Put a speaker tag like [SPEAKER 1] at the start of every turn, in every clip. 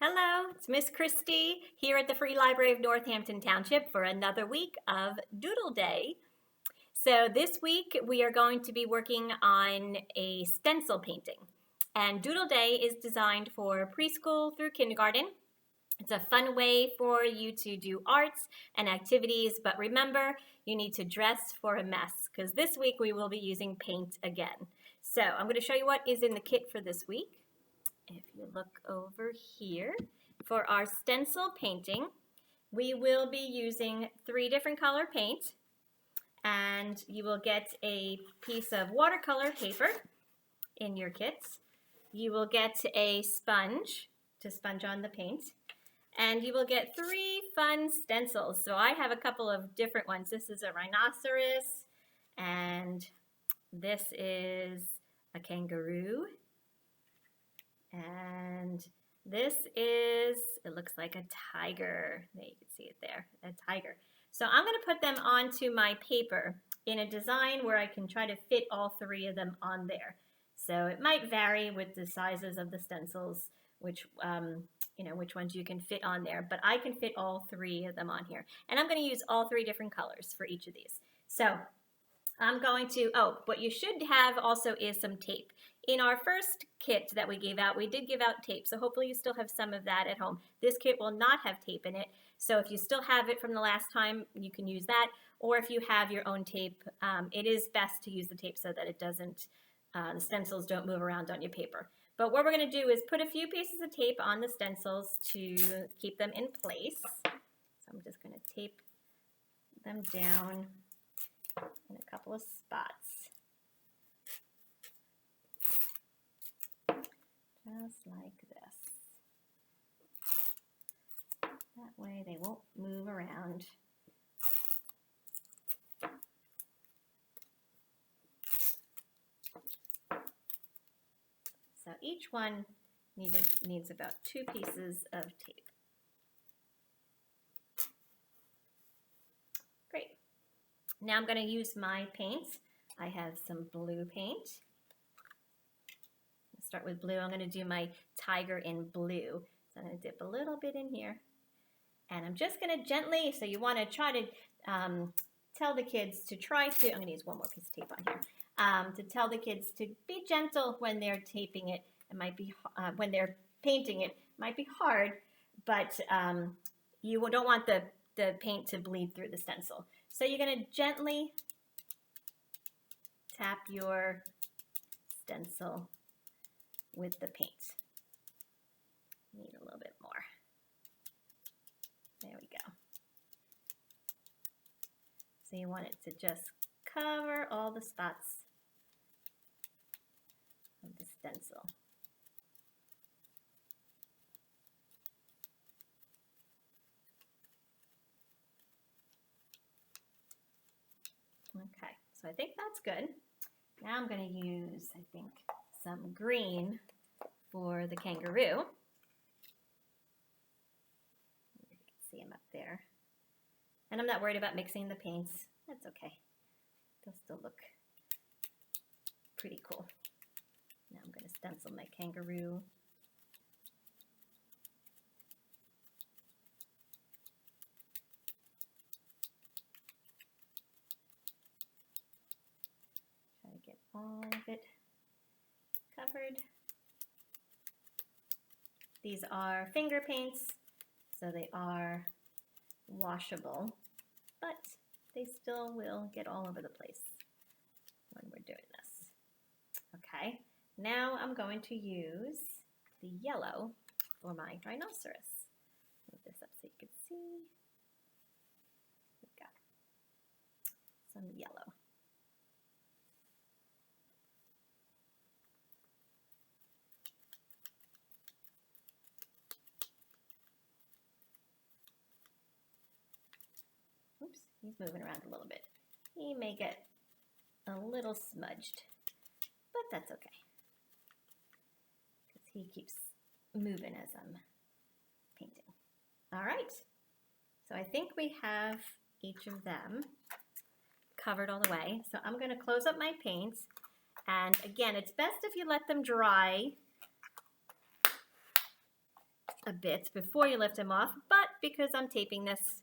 [SPEAKER 1] Hello, it's Miss Christie here at the Free Library of Northampton Township for another week of Doodle Day. So this week we are going to be working on a stencil painting. And Doodle Day is designed for preschool through kindergarten. It's a fun way for you to do arts and activities, but remember, you need to dress for a mess because this week we will be using paint again. So I'm going to show you what is in the kit for this week. If you look over here, for our stencil painting, we will be using 3 different color paint, and you will get a piece of watercolor paper in your kits. You will get a sponge to sponge on the paint, and you will get 3 fun stencils. So I have a couple of different ones. This is a rhinoceros, and this is a kangaroo. And this is, it looks like a tiger. There, you can see it there, a tiger. So I'm going to put them onto my paper in a design where I can try to fit all 3 of them on there. So it might vary with the sizes of the stencils, which ones you can fit on there, but I can fit all 3 of them on here. And I'm going to use all 3 different colors for each of these. So I'm going to, what you should have also is some tape. In our first kit that we gave out, we did give out tape, so hopefully you still have some of that at home. This kit will not have tape in it, so if you still have it from the last time, you can use that, or if you have your own tape, it is best to use the tape so that it doesn't, the stencils don't move around on your paper. But what we're going to do is put a few pieces of tape on the stencils to keep them in place. So I'm just going to tape them down in a couple of spots. Just like this. That way they won't move around. So each one needs about 2 pieces of tape. Great. Now I'm going to use my paints. I have some blue paint. Start with blue. I'm going to do my tiger in blue. So I'm going to dip a little bit in here. And I'm just going to gently, so you want to try to tell the kids to try to, I'm going to use one more piece of tape on here, to tell the kids to be gentle when they're taping it. It might be, when they're painting it, might be hard, but you don't want the paint to bleed through the stencil. So you're going to gently tap your stencil with the paint. Need a little bit more. There we go. So you want it to just cover all the spots of the stencil. Okay, so I think that's good. Now I'm going to use, I think, some green for the kangaroo. You can see him up there. And I'm not worried about mixing the paints. That's okay. They'll still look pretty cool. Now I'm going to stencil my kangaroo. Try to get all of it covered. These are finger paints, so they are washable, but they still will get all over the place when we're doing this. Okay, now I'm going to use the yellow for my rhinoceros. Move this up so you can see. We've got some yellow. Oops, he's moving around a little bit. He may get a little smudged, but that's okay, because he keeps moving as I'm painting. All right, so I think we have each of them covered all the way. So I'm going to close up my paints, and again, it's best if you let them dry a bit before you lift them off, but because I'm taping this,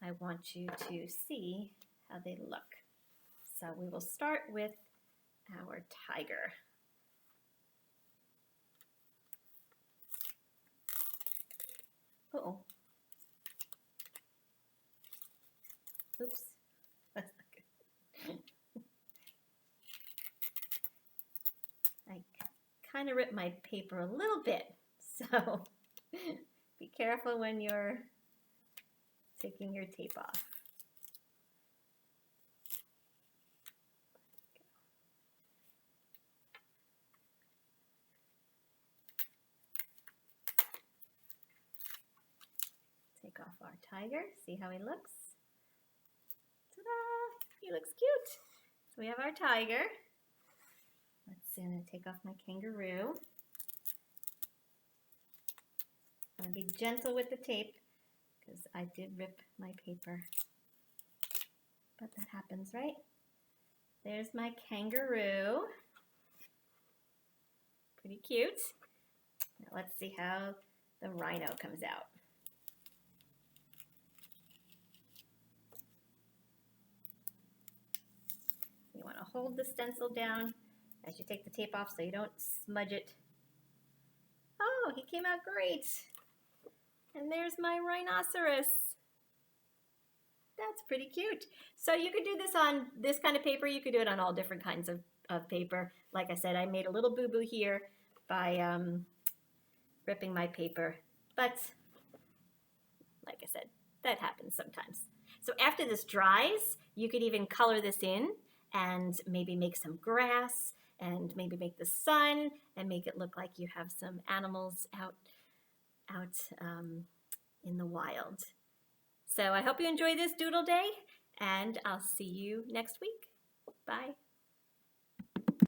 [SPEAKER 1] I want you to see how they look. So we will start with our tiger. Uh-oh. Oops. That's not good. I kind of ripped my paper a little bit, so be careful when you're taking your tape off. Take off our tiger, see how he looks. Ta-da! He looks cute. So we have our tiger. Let's see, I'm going to take off my kangaroo. I'm going to be gentle with the tape because I did rip my paper. But that happens, right? There's my kangaroo. Pretty cute. Now let's see how the rhino comes out. You want to hold the stencil down as you take the tape off so you don't smudge it. Oh, he came out great. And there's my rhinoceros. That's pretty cute. So you could do this on this kind of paper. You could do it on all different kinds of paper. Like I said, I made a little boo-boo here by ripping my paper. But like I said, that happens sometimes. So after this dries, you could even color this in and maybe make some grass and maybe make the sun and make it look like you have some animals out in the wild. So I hope you enjoy this doodle day, and I'll see you next week. Bye.